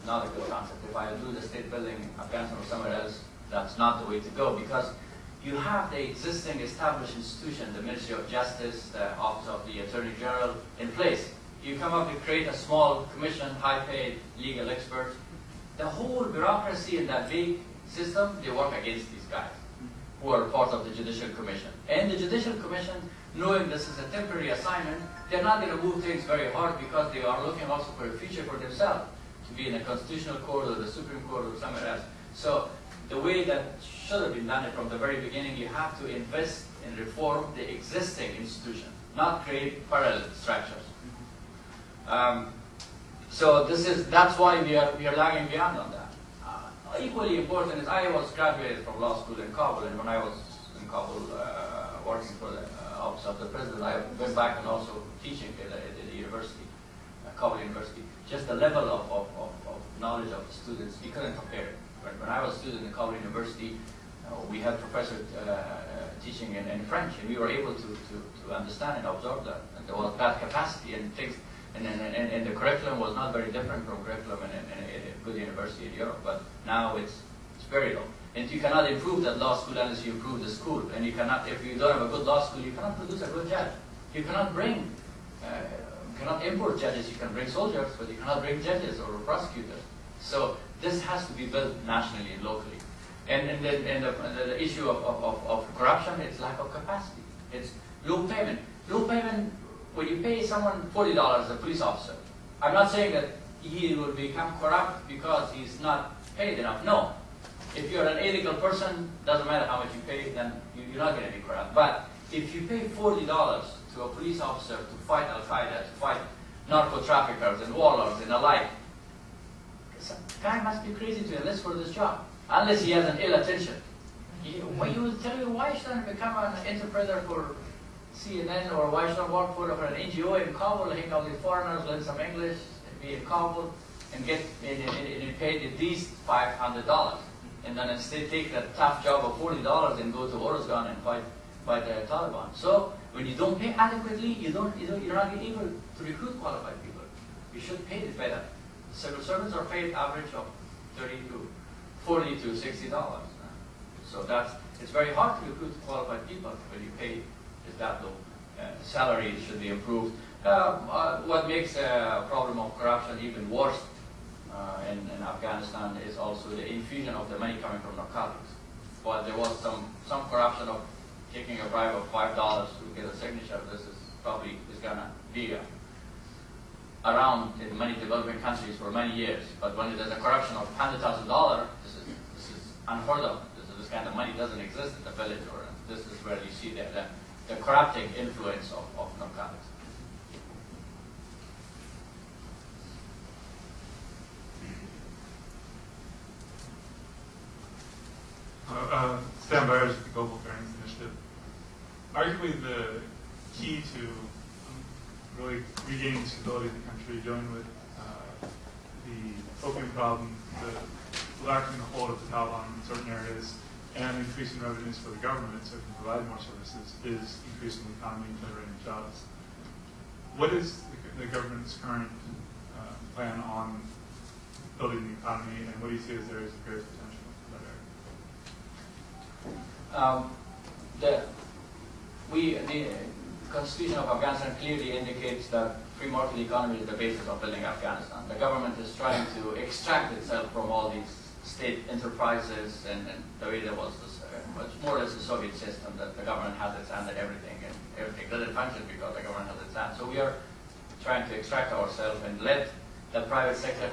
not a good concept. If I do the state building in Afghanistan or somewhere else, that's not the way to go, because you have the existing established institution, the Ministry of Justice, the Office of the Attorney General in place. You come up and create a small commission, high-paid legal experts. The whole bureaucracy in that big system, they work against these guys who are part of the Judicial Commission. And the Judicial Commission, knowing this is a temporary assignment, they're not going to move things very hard because they are looking also for a future for themselves, to be in a constitutional court or the Supreme Court or somewhere else. So the way that should have been done from the very beginning, you have to invest and reform the existing institution, not create parallel structures. So that's why we are lagging behind on that. Equally important is I was graduated from law school in Kabul, and when I was in Kabul working for the Office of the President, I went back and also teaching at the university, Kabul University. Just the level of knowledge of the students, you couldn't compare it. When I was a student in Kabul University, we had professors teaching in French, and we were able to understand and absorb that. And there was that capacity and things. And the curriculum was not very different from curriculum in a good university in Europe, but now it's very low. And you cannot improve that law school unless you improve the school. And you cannot, if you don't have a good law school, you cannot produce a good judge. You cannot bring, cannot import judges. You can bring soldiers, but you cannot bring judges or prosecutors. So this has to be built nationally and locally. And the issue of corruption, it's lack of capacity. It's low payment. Low payment. When you pay someone $40, a police officer, I'm not saying that he will become corrupt because he's not paid enough. No. If you're an illegal person, doesn't matter how much you pay, then you're not going to be corrupt. But if you pay $40 to a police officer to fight Al-Qaeda, to fight narco-traffickers and warlords and the like, this guy must be crazy to enlist for this job, unless he has an ill attention. You will tell me, why should I become an interpreter for CNN, or why should I work for an NGO in Kabul, hang out with foreigners, learn some English, and be in Kabul, and get paid at least $500, and then instead take that tough job of $40 and go to Orazgan and fight the Taliban. So when you don't pay adequately, you're not able to recruit qualified people. You should pay it better. Civil servants are paid average of $30 to $40 to $60. So it's very hard to recruit qualified people when you pay is that low. Salary should be improved. What makes a problem of corruption even worse in Afghanistan is also the infusion of the money coming from narcotics. While there was some corruption of taking a bribe of $5 to get a signature, this is probably going to be around in many developing countries for many years. But when there's a corruption of $100,000, this is unheard of. This kind of money doesn't exist in the village, or this is where you see the corrupting influence of narcotics. Stan Byers with the Global Fairness Initiative. Arguably the key to really regaining stability in the country, dealing with the opium problem, the lacking the hold of the Taliban in certain areas, and increasing revenues for the government so it can provide more services, is increasing the economy and generating jobs. What is the government's current plan on building the economy, and what do you see as areas of greatest potential for that area? The Constitution of Afghanistan clearly indicates that free market economy is the basis of building Afghanistan. The government is trying to extract itself from all these state enterprises, and the way there was this, much more or less the Soviet system, that the government has its hand in everything, and everything doesn't function because the government has its hand. So we are trying to extract ourselves and let the private sector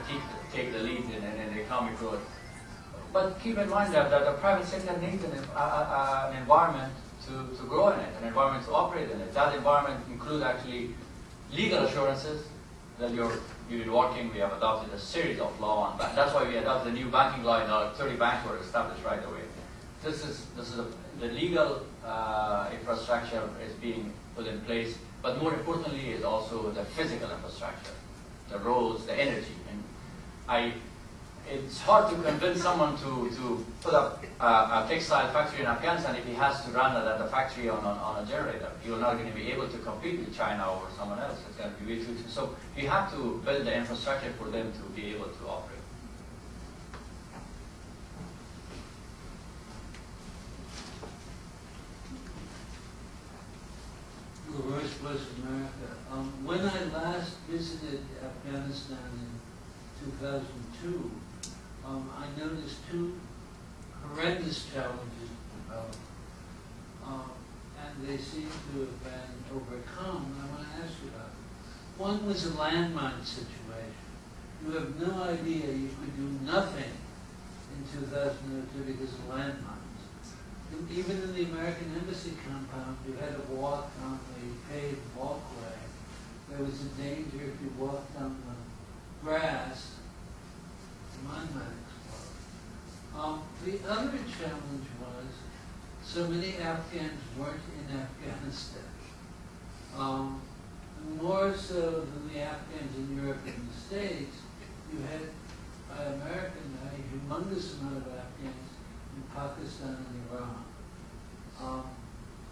take the lead in economic growth. But keep in mind that the private sector needs an environment to grow in it, an environment to operate in it. That environment includes actually legal assurances that you've been working. We have adopted a series of law on that. That's why we adopted a new banking law, and 30 banks were established right away. This is the legal infrastructure is being put in place, but more importantly is also the physical infrastructure, the roads, the energy. And it's hard to convince someone to put up a textile factory in Afghanistan if he has to run the factory on a generator. You're not going to be able to compete with China or someone else. It's going to be way too. So you have to build the infrastructure for them to be able to operate. Afghanistan in 2002, I noticed two horrendous challenges develop, and they seem to have been overcome. And I want to ask you about it. One was a landmine situation. You have no idea you could do nothing in 2002 because of landmines. Even in the American Embassy compound, you had to walk on the paved walkway. There was a danger if you walked on the grass, the mine might explode. The other challenge was so many Afghans weren't in Afghanistan. More so than the Afghans in Europe and the States, you had, by American now, a humongous amount of Afghans in Pakistan and Iran.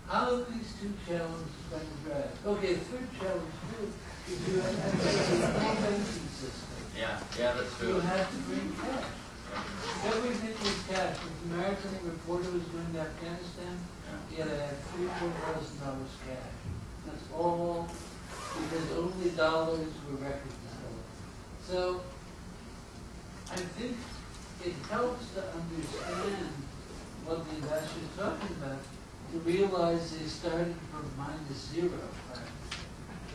How have these two challenges been addressed? Okay, the third challenge too is you have to have a banking system. Yeah, that's true. You have to bring cash. Everything was cash. If the American reporter was going to Afghanistan, he had to have $3,000 or $4,000 cash. That's all because only dollars were recognized. So I think it helps to understand what the ambassador is talking about, to realize they started from -0. Right?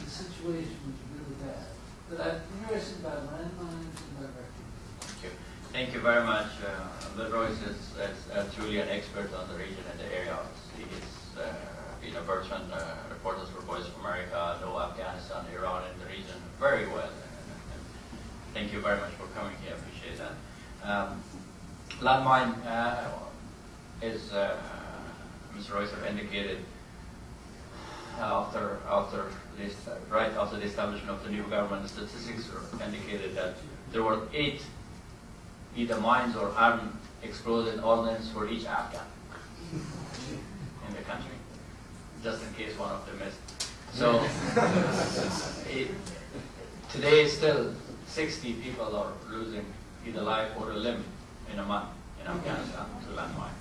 The situation was really bad. But I'm interested about landmines and about refugees. Thank you very much. Bill Royce is truly an expert on the region and the area. He's been a veteran reporter for Voice of America, know Afghanistan, Iran, and the region very well. And thank you very much for coming here. I appreciate that. Landmine is, Mr. Royce have indicated, right after the establishment of the new government, the statistics indicated that there were 8 either mines or armed exploded ordnance for each Afghan in the country, just in case one of them missed. So today still 60 people are losing either life or a limb in a month in Afghanistan to landmine.